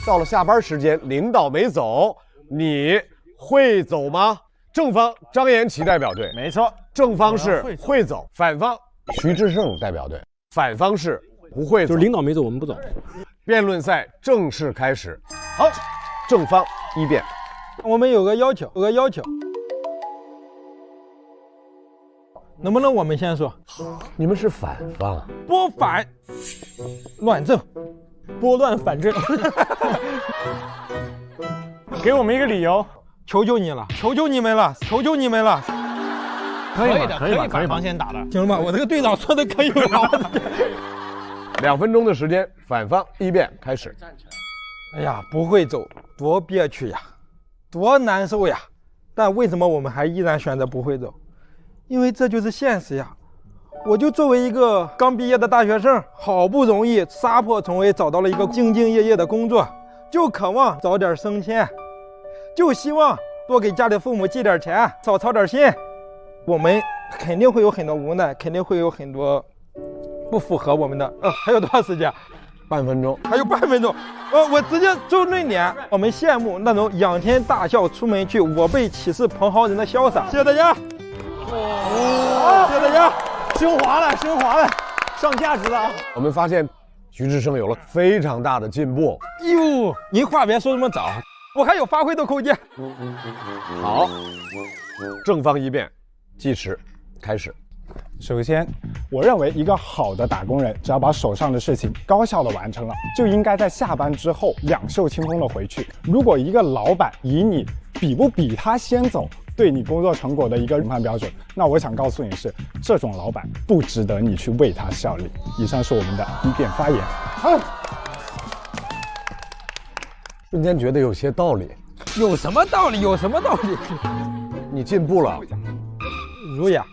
到了下班时间，领导没走，你会走吗？正方张延齐代表队，没错，正方是会走，反方徐志胜代表队，反方是不会走，就是领导没走，我们不走。辩论赛正式开始。好，正方一辩。我们有个要求，能不能我们先说？你们是反方，拨反乱正，拨乱反正。给我们一个理由，求求你了，求求你们了，求求你们了！可以的，可以吧反方先打的。行了吧，我这个队长说的可以了。2分钟的时间，反方一辩开始。哎呀，不会走，多憋屈呀，多难受呀！但为什么我们还依然选择不会走？因为这就是现实呀。我就作为一个刚毕业的大学生，好不容易杀破重围找到了一个兢兢业业的工作，就渴望早点升迁，就希望多给家里父母寄点钱，少操点心。我们肯定会有很多无奈，肯定会有很多不符合我们的。还有多少时间？半分钟，还有半分钟。我直接就论点，我们羡慕那种仰天大笑出门去，我辈岂是蓬蒿人的潇洒。谢谢大家。谢谢大家。升华了，升华了，上价值了。我们发现徐志胜有了非常大的进步。哟，您话别说这么早，我还有发挥的空间。好，正方一辩，计时开始。首先，我认为一个好的打工人，只要把手上的事情高效的完成了，就应该在下班之后两袖清风的回去。如果一个老板以你比不比他先走对你工作成果的一个评判标准，那我想告诉你是，这种老板不值得你去为他效力。以上是我们的一辩发言。瞬间觉得有些道理。有什么道理？有什么道理？你进步了。儒雅。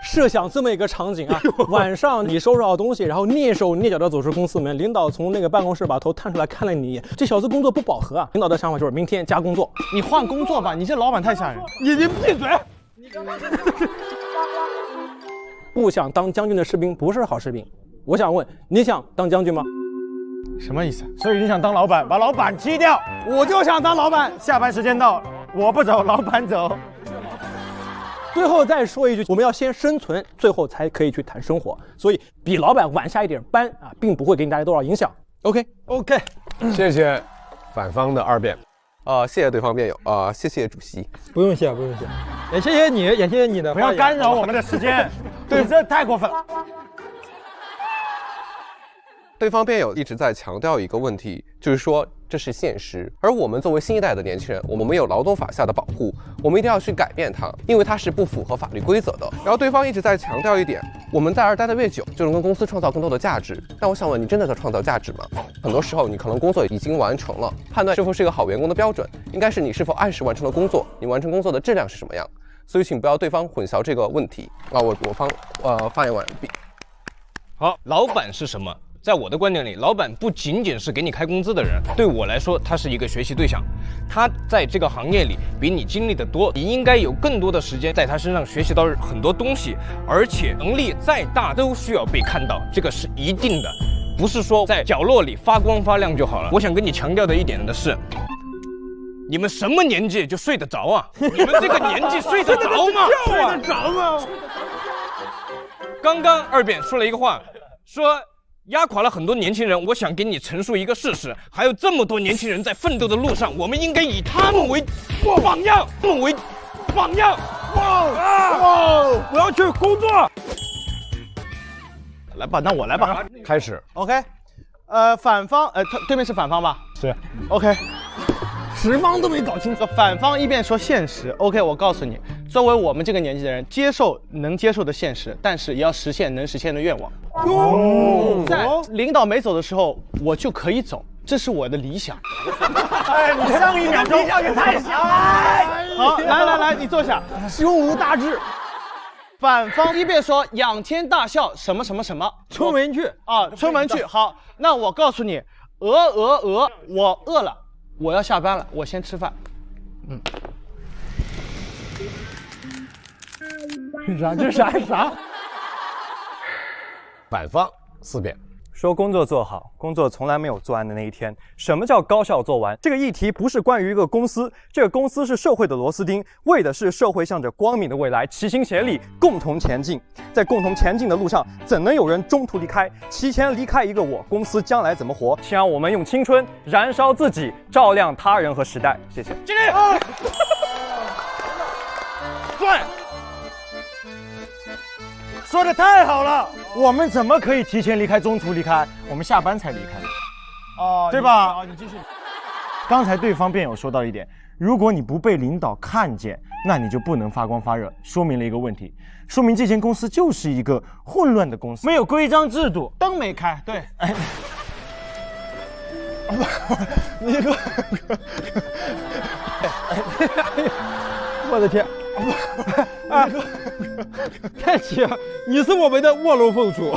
设想这么一个场景啊，晚上你收拾好东西，然后蹑手蹑脚的走出公司门，领导从那个办公室把头探出来看了你一眼，这小子工作不饱和啊。领导的想法就是明天加工作。你换工作吧，你这老板太吓人。你闭嘴！不想当将军的士兵不是好士兵。我想问，你想当将军吗？什么意思？所以你想当老板，把老板踢掉？我就想当老板。下班时间到，我不走，老板走。最后再说一句，我们要先生存，最后才可以去谈生活。所以比老板晚下一点班啊，并不会给你带来多少影响。OK， 谢谢反方的二辩。谢谢对方辩友谢谢主席。不用谢，不用谢，也谢谢你，也谢谢你的。不要干扰我们的时间，对，这太过分了。对方辩友一直在强调一个问题，就是说这是现实，而我们作为新一代的年轻人，我们没有劳动法下的保护，我们一定要去改变它，因为它是不符合法律规则的。然后对方一直在强调一点，我们在这儿待得越久，就能跟公司创造更多的价值。那我想问，你真的在创造价值吗？很多时候，你可能工作已经完成了，判断是否是一个好员工的标准，应该是你是否按时完成了工作，你完成工作的质量是什么样。所以，请不要对方混淆这个问题。我发言完毕。好，老板是什么？在我的观点里，老板不仅仅是给你开工资的人，对我来说，他是一个学习对象。他在这个行业里比你经历的多，你应该有更多的时间在他身上学习到很多东西，而且能力再大都需要被看到，这个是一定的，不是说在角落里发光发亮就好了。我想跟你强调的一点的是，你们什么年纪就睡得着啊？你们这个年纪睡得着吗？睡得着吗？刚刚二辩说了一个话，说压垮了很多年轻人。我想给你陈述一个事实，还有这么多年轻人在奋斗的路上，我们应该以他们为榜样，我要去工作。来吧，那我来吧。开始。OK，反方，对面是反方吧？是。OK。十方都没搞清楚。反方一辩说现实 ，OK， 我告诉你，作为我们这个年纪的人，接受能接受的现实，但是也要实现能实现的愿望。在领导没走的时候，我就可以走，这是我的理想。哎，你上一秒钟理想也太小了。好，来，你坐下。胸无大志。反方一辩说仰天大笑什么，出门去啊，出门去。好，那我告诉你，我饿了。我要下班了，我先吃饭。这啥？反方4辩，说工作做好，工作从来没有做完的那一天。什么叫高效做完？这个议题不是关于一个公司，这个公司是社会的螺丝钉，为的是社会向着光明的未来齐心协力，共同前进。在共同前进的路上，怎能有人中途离开？提前离开一个我，公司将来怎么活？请让我们用青春燃烧自己，照亮他人和时代。谢谢。敬礼。对，说的太好了。我们怎么可以提前离开、中途离开？我们下班才离开，对吧？你继续。刚才对方辩友说到一点，如果你不被领导看见，那你就不能发光发热，说明了一个问题，说明这间公司就是一个混乱的公司，没有规章制度，灯没开，对。你这个，我的天！啊，太奇了！你是我们的卧龙凤雏，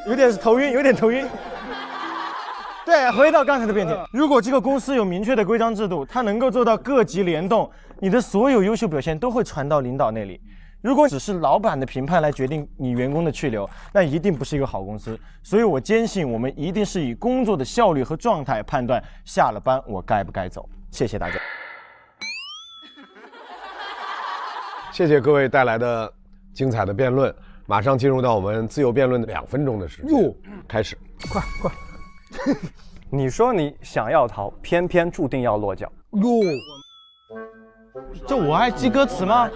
有点头晕，有点头晕。对，回到刚才的辩题，如果这个公司有明确的规章制度，它能够做到各级联动，你的所有优秀表现都会传到领导那里。如果只是老板的评判来决定你员工的去留，那一定不是一个好公司。所以我坚信，我们一定是以工作的效率和状态判断下了班我该不该走。谢谢大家。谢谢各位带来的精彩的辩论，马上进入到我们自由辩论的2分钟的时间。哟，开始，快！你说你想要逃，偏偏注定要落脚。哟，这我还记歌词吗？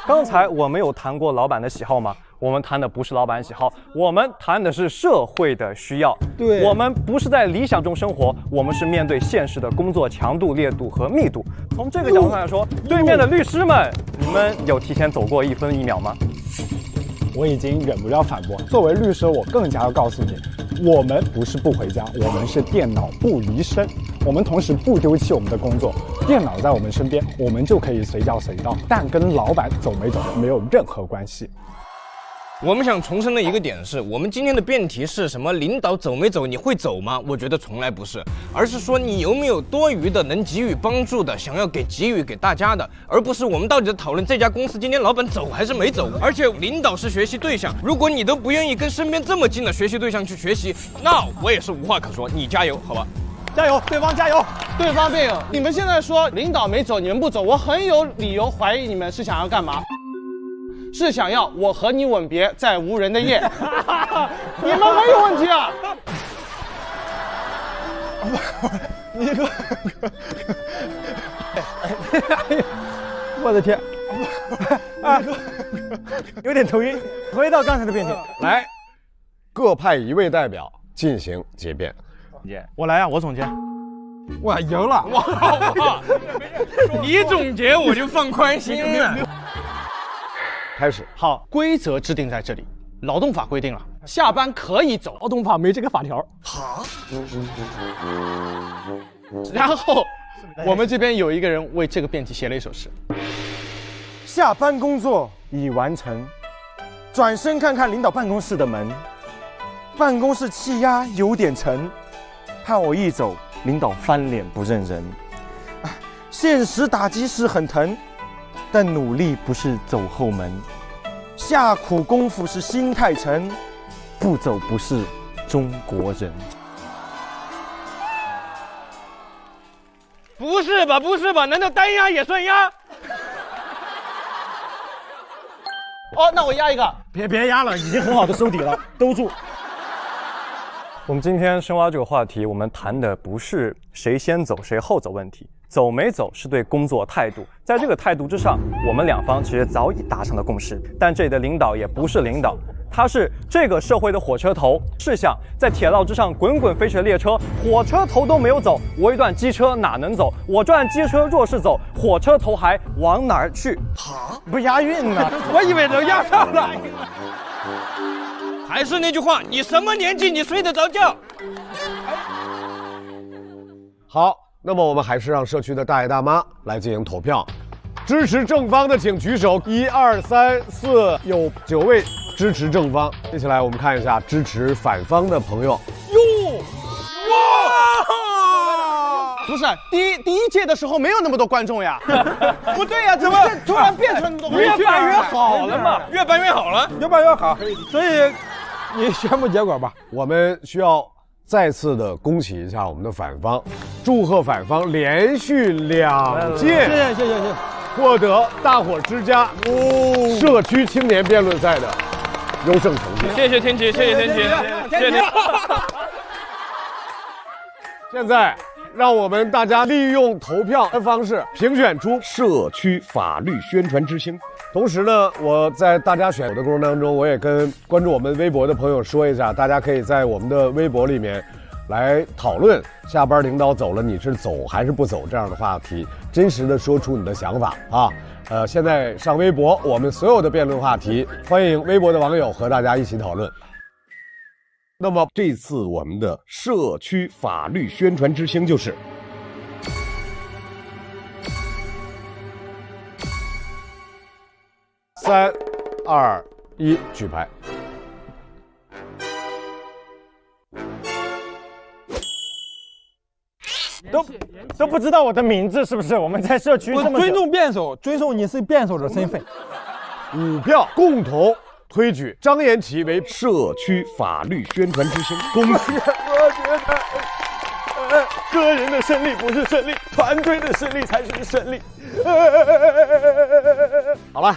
刚才我们有谈过老板的喜好吗？我们谈的不是老板喜好，我们谈的是社会的需要。对，我们不是在理想中生活，我们是面对现实的工作强度、烈度和密度。从这个角度上来说，对面的律师们，你们有提前走过1分1秒吗？我已经忍不了反驳。作为律师，我更加要告诉你，我们不是不回家，我们是电脑不离身。我们同时不丢弃我们的工作，电脑在我们身边，我们就可以随叫随到，但跟老板走没走没有任何关系。我们想重申的一个点是，我们今天的辩题是什么？领导走没走？你会走吗？我觉得从来不是，而是说你有没有多余的能给予帮助的，想要给予给大家的，而不是我们到底在讨论这家公司今天老板走还是没走。而且领导是学习对象，如果你都不愿意跟身边这么近的学习对象去学习，那我也是无话可说。你加油，好吧？加油，对方加油！对方辩友，你们现在说领导没走，你们不走，我很有理由怀疑你们是想要干嘛？是想要我和你吻别在无人的夜？你们没有问题啊！你这个，我的天！啊，有点头晕。回到刚才的辩题，来，各派1位代表进行结辩。我来啊，我总结。哇，赢了！哇，你总结我就放宽心了。开始。好，规则制定在这里，劳动法规定了，下班可以走，劳动法没这个法条。好。然后我们这边有一个人为这个辩题写了一首诗。下班工作已完成，转身看看领导办公室的门，办公室气压有点沉，怕我一走，领导翻脸不认人。现实打击是很疼，但努力不是走后门，下苦功夫是心太沉，不走不是中国人。不是吧？不是吧？难道单压也算压？哦，那我压一个。别压了，已经很好的收底了，兜住。我们今天深挖这个话题，我们谈的不是谁先走谁后走问题，走没走是对工作态度，在这个态度之上，我们两方其实早已达成了共识。但这里的领导也不是领导，他是这个社会的火车头。试想，在铁道之上滚滚飞驰的列车，火车头都没有走，我一段机车哪能走？我这段机车若是走，火车头还往哪儿去？不押韵呢，我以为能押上了。还是那句话，你什么年纪你睡得着觉？好，那么我们还是让社区的大爷大妈来进行投票。支持正方的请举手，1、2、3、4，有9位支持正方。接下来我们看一下支持反方的朋友。哟，哇！不是第一届的时候没有那么多观众呀。不对呀，怎么突然变成那么多观众？越办越好了嘛，越办越好了，越办越好。所以你宣布结果吧。我们需要再次的恭喜一下我们的反方，祝贺反方连续2届，谢谢。获得大伙之家社区青年辩论赛的优胜成绩。谢谢天琪，谢谢天琪，谢谢天琪。现在，让我们大家利用投票的方式评选出社区法律宣传之星。同时呢，我在大家选的过程当中，我也跟关注我们微博的朋友说一下，大家可以在我们的微博里面来讨论下班领导走了，你是走还是不走这样的话题，真实的说出你的想法啊。现在上微博，我们所有的辩论话题，欢迎微博的网友和大家一起讨论。那么这次我们的社区法律宣传之星就是3、2、1，举牌。都不知道我的名字是不是？我们在社区我这么久尊重辩手，尊重你是辩手的身份。 5票共同推举张延奇为社区法律宣传之星，恭喜！我觉得，个人的胜利不是胜利，团队的胜利才是胜利。好了。